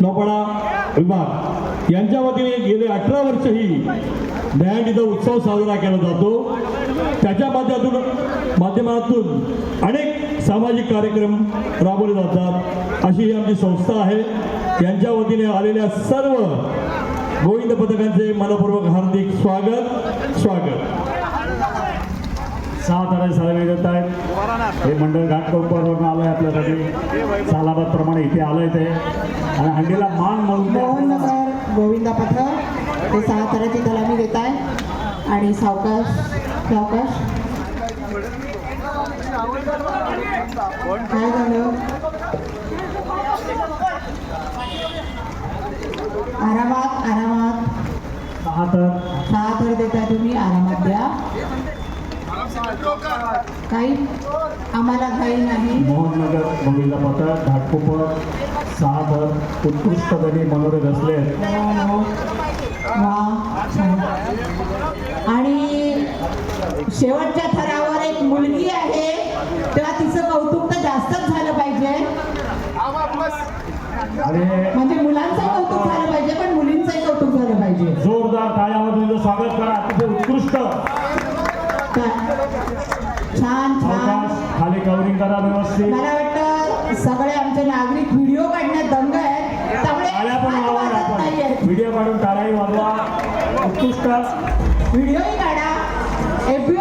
नौपाडा विभाग यांच्या वतीने गेले 18 वर्ष ही दहीहंडीचा उत्सव साजरा केला जातो। त्याच्या माध्यमातून अनेक सामाजिक कार्यक्रम राबवले जातात। अशी ही आमची संस्था आहे। यांच्या वतीने आलेल्या सर्व गोविंद पथकांचे मनपूर्वक हार्दिक स्वागत। 6 तारे साजरे देत आहेत। हे मंडळ घाटकोपरवरून आलं आहे आपल्यासाठी सालाबाद प्रमाणे इथे आलं आहे ते आणि हंडीला मान म्हणून गोविंदा पथक ते 6 ताराची दलामी देत आहे आणि सावकाश काय झालं आरामात 6 थर देताय तुम्ही आरामात द्या काही आम्हाला घाई नाही। मोहननगर गोविंदा पथक घाटकोपर 6 थर उत्कृष्ट गणी मनोरे रचले आणि शेवटच्या थरावर एक मुलगी आहे तेव्हा तिचं कौतुक तर जास्तच झालं पाहिजे म्हणजे मुलांचं कौतुक झालं पाहिजे पण मुलींचंही कौतुक झालं पाहिजे। जोरदार टाळ्यामधून तुझं स्वागत करा। अतिशय उत्कृष्ट छान खाली कव्हरिंग करा व्यवस्थित। मला वाटतं सगळे आमचे नागरिक व्हिडिओ काढण्यात दंग आहेत त्यामुळे व्हिडिओ काढून टाळ्याही वाजवा। उत्कृष्ट व्हिडिओही काढा FB